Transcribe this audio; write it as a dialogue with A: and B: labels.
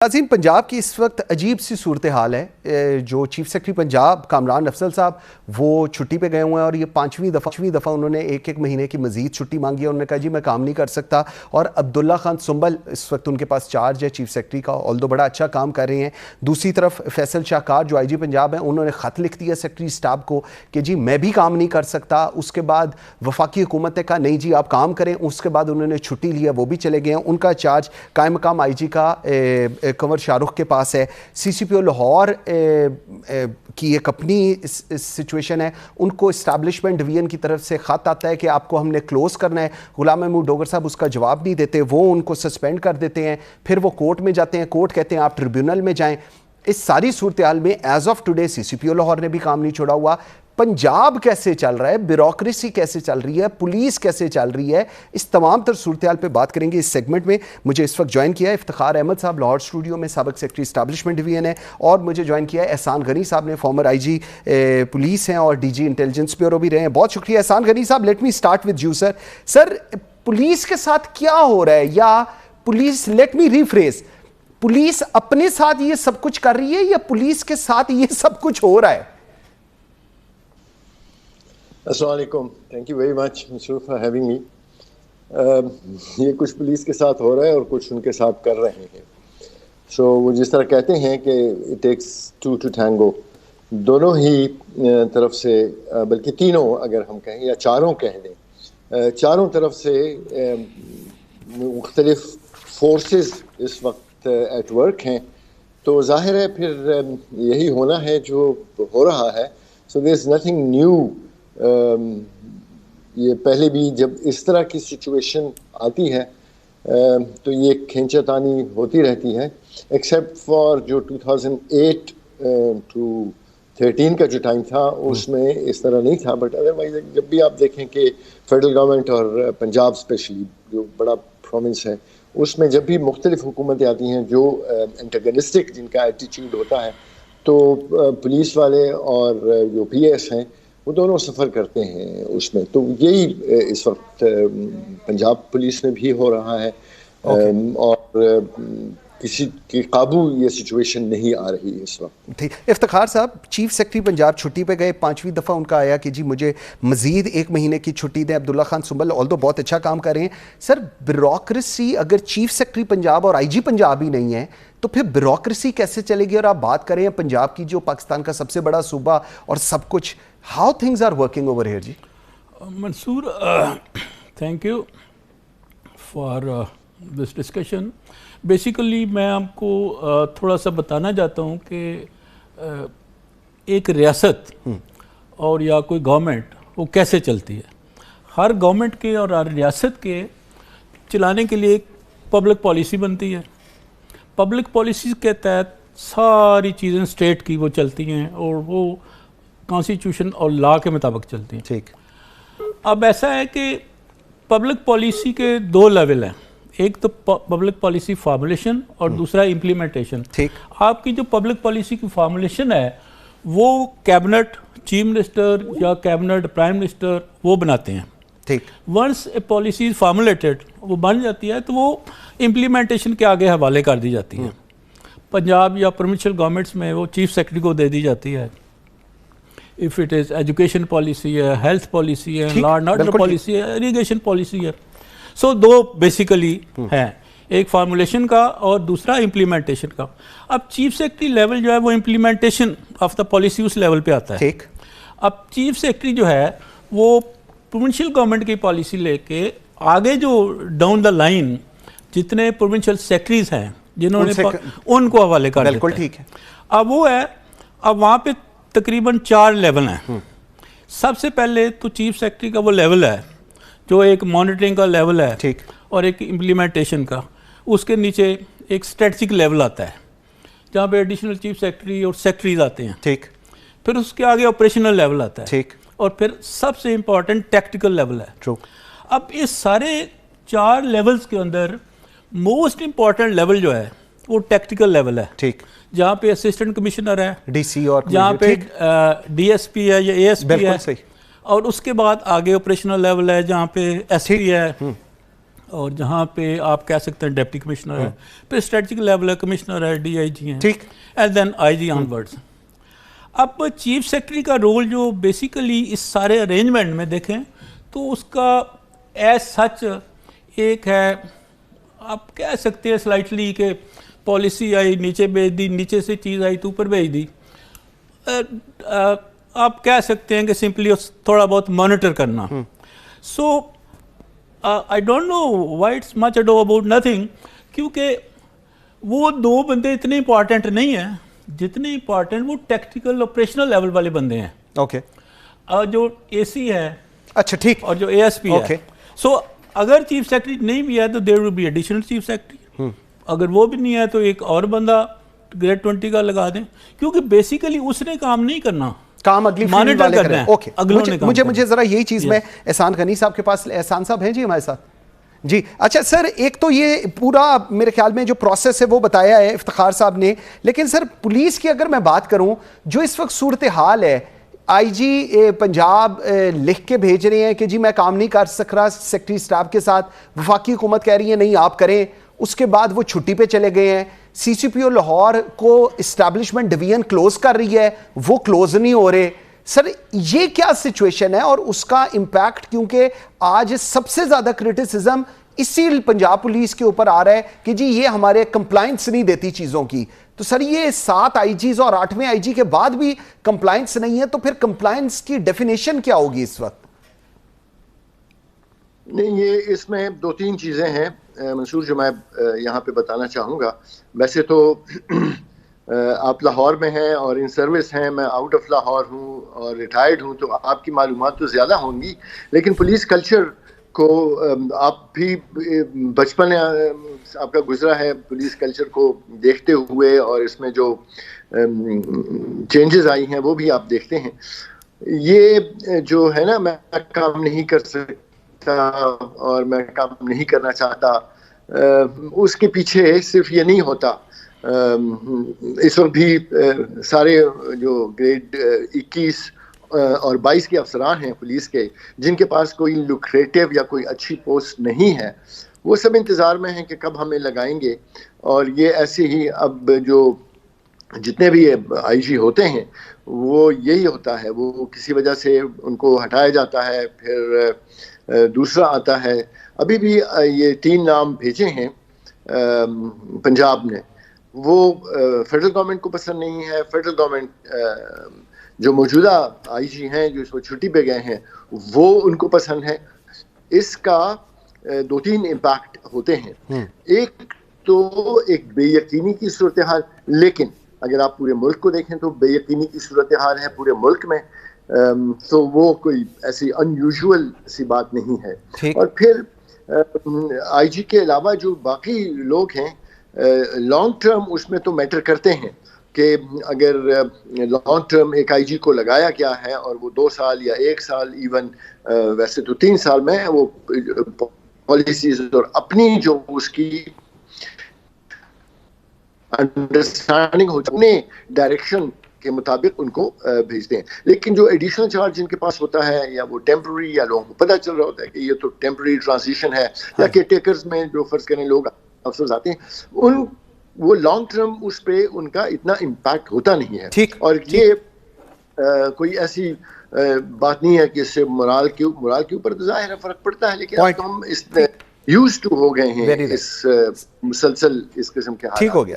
A: नाज़रीन, पंजाब की इस वक्त अजीब सी सूरत हाल है। जो चीफ सेक्रेटरी पंजाब कामरान अफजल साहब वो छुट्टी पे गए हुए हैं और ये पाँचवीं दफ़ा उन्होंने एक महीने की मज़ीद छुट्टी मांगी है। उन्होंने कहा जी मैं काम नहीं कर सकता। और अब्दुल्ला खान सुंबल इस वक्त उनके पास चार्ज है चीफ सेक्रेटरी का, ऑल्दो बड़ा अच्छा काम कर रहे हैं। दूसरी तरफ फैसल शाहकार जो IG पंजाब हैं, उन्होंने ख़त लिख दिया सेक्रेटरी स्टाफ को कि जी मैं भी काम नहीं कर सकता। उसके बाद वफाकी हुकूमत ने कहा नहीं जी आप काम करें। उसके बाद उन्होंने छुट्टी लिया, वो भी चले गए हैं। उनका चार्ज कायम मकाम IG का कंवर शाहरुख के पास है। CCPO लाहौर की एक अपनी सिचुएशन है। उनको इस्टेब्लिशमेंट डिवीजन की तरफ से ख़त आता है कि आपको हमने क्लोज़ करना है। गुलाम महमूद डोगर साहब उसका जवाब नहीं देते, वो उनको सस्पेंड कर देते हैं। फिर वो कोर्ट में जाते हैं, कोर्ट कहते हैं आप ट्रिब्यूनल में जाएं। इस सारी सूरत हाल में as of today CCPO Lahore ने भी काम नहीं छोड़ा हुआ। पंजाब कैसे चल रहा है, ब्यूरोक्रेसी कैसे चल रही है, पुलिस कैसे चल रही है, इस तमाम तर सूरत हाल पे बात करेंगे इस सेगमेंट में। मुझे इस वक्त ज्वाइन किया है इफ्तिखार अहमद साहब, लाहौर स्टूडियो में साबिक सेक्रेटरी इस्टेब्लिशमेंट डिवीजन है। और मुझे ज्वाइन किया है एहसान गनी साहब ने, फॉर्मर IG पुलिस हैं और DG इंटेलिजेंस ब्यूरो भी रहे हैं। बहुत शुक्रिया एहसान गनी साहब। Let me start with you sir. Sir police के साथ क्या हो रहा है, या police, let me rephrase, police अपने साथ ये सब कुछ कर रही है या पुलिस के साथ ये सब कुछ हो रहा है?
B: अस्सलाम वालेकुम, थैंक यू वेरी मच मसरूफ फॉर हैविंग मी। ये कुछ पुलिस के साथ हो रहा है और कुछ उनके साथ कर रहे हैं। सो वो जिस तरह कहते हैं कि it takes two to tango, दोनों ही तरफ से, बल्कि तीनों अगर हम कहें या चारों कह दें, चारों तरफ से मुख्तलिफ फोर्सेस इस वक्त एट वर्क हैं। तो जाहिर है फिर यही होना है जो हो रहा है। So there is nothing new. ये पहले भी जब इस तरह की सिचुएशन आती है तो ये खींचातानी होती रहती है, एक्सेप्ट फॉर जो 2008 टू 13 का जो टाइम था उसमें इस तरह नहीं था। बट अदरवाइज जब भी आप देखें कि फेडरल गवर्नमेंट और पंजाब स्पेशली जो बड़ा प्रोविंस है, उसमें जब भी मुख्तलिफ हुकूमतें आती हैं जो एंटागनिस्टिक जिनका एटीट्यूड होता है, तो पुलिस वाले और जो PS हैं वो दोनों सफ़र करते हैं उसमें। तो यही इस वक्त पंजाब पुलिस में भी हो रहा है। और किसी के काबू ये सिचुएशन नहीं आ रही इस वक्त।
A: ठीक, इफ्तिखार साहब, चीफ सेक्रेटरी पंजाब छुट्टी पे गए, पाँचवीं दफ़ा उनका आया कि जी मुझे मज़ीद एक महीने की छुट्टी दें। अब्दुल्ला खान सुंबल ऑल्दो बहुत अच्छा काम कर रहे हैं। सर ब्यूरोक्रेसी, अगर चीफ सेक्रेटरी पंजाब और IG पंजाब ही नहीं है तो फिर ब्यूरोक्रेसी कैसे चलेगी? और आप बात करें पंजाब की जो पाकिस्तान का सबसे बड़ा सूबा और सब कुछ, how things are working over here? जी
C: Mansoor, thank you for this discussion. Basically मैं आपको थोड़ा सा बताना चाहता हूँ कि एक रियासत और या कोई गवर्नमेंट वो कैसे चलती है। हर गवर्नमेंट के और हर रियासत के चलाने के लिए एक पब्लिक पॉलिसी बनती है। पब्लिक पॉलिसी के तहत सारी चीज़ें स्टेट की वो चलती हैं और वो कॉन्स्टिट्यूशन और लॉ के मुताबिक चलती हैं।
A: ठीक,
C: अब ऐसा है कि पब्लिक पॉलिसी के दो लेवल हैं, एक तो पब्लिक पॉलिसी फार्मूलेशन और दूसरा इम्प्लीमेंटेशन।
A: ठीक,
C: आपकी जो पब्लिक पॉलिसी की फार्मूलेशन है वो कैबिनेट, चीफ मिनिस्टर या कैबिनेट प्राइम मिनिस्टर वो बनाते हैं।
A: ठीक,
C: once a policy is formulated, वो बन जाती है तो वो इम्प्लीमेंटेशन के आगे हवाले कर दी जाती है। पंजाब या प्रोविंशियल गवर्नमेंट्स में वो चीफ सेक्रेटरी को दे दी जाती है। If it is education policy है, हेल्थ पॉलिसी है, लॉ एंड ऑर्डर पॉलिसी है, इरिगेशन पॉलिसी है। सो दो बेसिकली हैं, एक फार्मूलेशन का और दूसरा इम्प्लीमेंटेशन का। अब चीफ सेक्रेटरी लेवल जो है वो इम्प्लीमेंटेशन ऑफ द पॉलिसी उस लेवल पे आता है।
A: ठीक,
C: अब चीफ सेक्रेटरी जो है वो प्रोविंशियल गवर्नमेंट की पॉलिसी लेके आगे जो डाउन द लाइन जितने प्रोविंशियल सेक्रेटरीज हैं जिन्होंने उनको हवाले कर
A: बिल्कुल ठीक है।
C: अब वो है, अब वहाँ पे तकरीबन 4 लेवल हैं। सबसे पहले तो चीफ सेक्रेटरी का वो लेवल है जो एक मॉनिटरिंग का लेवल है,
A: ठीक,
C: और एक इम्प्लीमेंटेशन का। उसके नीचे एक स्ट्रेटजिक लेवल आता है जहाँ पे एडिशनल चीफ सेक्रेटरी और सेक्रेटरीज आते हैं।
A: ठीक,
C: फिर उसके आगे ऑपरेशनल लेवल आता है।
A: ठीक,
C: और फिर सबसे इम्पॉर्टेंट टैक्टिकल लेवल है।
A: ट्रू।
C: अब इस सारे 4 लेवल्स के अंदर मोस्ट इम्पॉर्टेंट लेवल जो है वो टैक्टिकल लेवल है।
A: ठीक,
C: जहाँ पे असिस्टेंट कमिश्नर है,
A: DC और
C: जहाँ पे DSP है या ASP है,
A: सही।
C: और उसके बाद आगे ऑपरेशनल लेवल है जहाँ पे SP है, और जहाँ पे आप कह सकते हैं डिप्टी कमिश्नर है, फिर स्ट्रेटजिक लेवल है, कमिश्नर है, DIG हैं,
A: ठीक,
C: एंड देन IG ऑनवर्ड्स। अब चीफ सेक्रेटरी का रोल जो बेसिकली इस सारे अरेंजमेंट में देखें तो उसका एज सच एक है, आप कह सकते हैं स्लाइटली कि पॉलिसी आई नीचे भेज दी, नीचे से चीज़ आई तो ऊपर भेज दी। आप कह सकते हैं कि सिंपली थोड़ा बहुत मॉनिटर करना। So I don't know why it's much ado about nothing, क्योंकि वो दो बंदे इतने इंपॉर्टेंट नहीं हैं जितने इंपॉर्टेंट वो टेक्निकल ऑपरेशनल लेवल वाले बंदे हैं।
A: ओके,
C: जो AC है,
A: अच्छा ठीक,
C: और जो ASP है। सो अगर चीफ सेक्रेटरी नहीं भी है तो there will be additional chief secretary, अगर वो भी नहीं है तो एक और बंदा ग्रेड 20 का लगा दें, क्योंकि बेसिकली उसने काम नहीं करना,
A: काम अगली फील्ड वाले करें। ओके, मुझे जरा यही चीज में एहसान गनी साहब के पास, एहसान साहब हैं जी हमारे साथ जी। अच्छा सर, एक तो ये पूरा मेरे ख्याल में जो प्रोसेस है वो बताया है इफ्तिखार साहब ने, लेकिन सर पुलिस की अगर मैं बात करूं, जो इस वक्त सूरत हाल है, IG पंजाब लिख के भेज रहे हैं कि जी मैं काम नहीं कर सक रहा सेक्रेटरी स्टाफ के साथ, वफाकी हुकूमत कह रही है नहीं आप करें, उसके बाद वो छुट्टी पे चले गए हैं। CCPO लाहौर को इस्टेब्लिशमेंट डिवीजन क्लोज कर रही है, वो क्लोज नहीं हो रहे। सर ये क्या सिचुएशन है और उसका इम्पैक्ट, क्योंकि आज सबसे ज्यादा क्रिटिसिज्म इसी पंजाब पुलिस के ऊपर आ रहा है कि जी ये हमारे कंप्लाइंस नहीं देती चीजों की। तो सर ये 7 IGs और 8वें IG के बाद भी कंप्लाइंस नहीं है, तो फिर कंप्लाइंस की डेफिनेशन क्या होगी इस वक्त?
B: नहीं, ये इसमें 2-3 चीजें हैं मंसूर जो मैं यहाँ पे बताना चाहूँगा। वैसे तो आप लाहौर में हैं और इन सर्विस हैं, मैं आउट ऑफ लाहौर हूँ और रिटायर्ड हूँ, तो आपकी मालूमात तो ज़्यादा होंगी, लेकिन पुलिस कल्चर को आप भी बचपन आपका गुजरा है पुलिस कल्चर को देखते हुए, और इसमें जो चेंजेस आई हैं वो भी आप देखते हैं। ये जो है ना, मैं काम नहीं कर सकता और मैं काम नहीं करना चाहता, उसके पीछे सिर्फ ये नहीं होता। इस वक्त भी सारे जो ग्रेड 21 और 22 के अफसरान हैं पुलिस के, जिनके पास कोई लुक्रेटिव या कोई अच्छी पोस्ट नहीं है, वो सब इंतज़ार में हैं कि कब हमें लगाएंगे। और ये ऐसे ही अब जो जितने भी IG होते हैं वो यही होता है, वो किसी वजह से उनको हटाया जाता है, फिर दूसरा आता है। अभी भी ये 3 नाम भेजे हैं पंजाब ने, वो फेडरल गवर्नमेंट को पसंद नहीं है। फेडरल गवर्नमेंट जो मौजूदा IG हैं जो इसको छुट्टी पे गए हैं वो उनको पसंद है। इसका 2-3 इम्पैक्ट होते हैं। एक तो एक बेयकीनी की सूरत हाल, लेकिन अगर आप पूरे मुल्क को देखें तो बेयकीनी की सूरत हाल है पूरे मुल्क में, तो वो कोई ऐसी अनयूजुअल सी बात नहीं है। और फिर IG के अलावा जो बाकी लोग हैं, लॉन्ग टर्म उसमें तो मैटर करते हैं कि अगर लॉन्ग टर्म एक IG को लगाया गया है और वो 2 साल या 1 साल, इवन वैसे तो 3 साल में वो पॉलिसीज और अपनी जो उसकी अंडरस्टैंडिंग हो, अपने डायरेक्शन के मुताबिक उनको भेजते हैं। लेकिन जो एडिशनल चार्ज जिनके पास होता है, या वो टेम्पररी, या लोगों को पता चल रहा होता है कि ये तो टेम्पररी ट्रांजिशन है, या केयरटेकर्स में जो फर्ज करें लोग अफसर आते हैं, वो लॉन्ग टर्म उस पे उनका इतना इम्पैक्ट होता नहीं है। और ये कोई ऐसी बात नहीं है कि इससे मोराल के ऊपर तो जाहिर है फर्क पड़ता है, लेकिन अब हम इस यूज्ड टू हो गए हैं इस मुसलसल इस किस्म के हालात।
A: ठीक हो गया।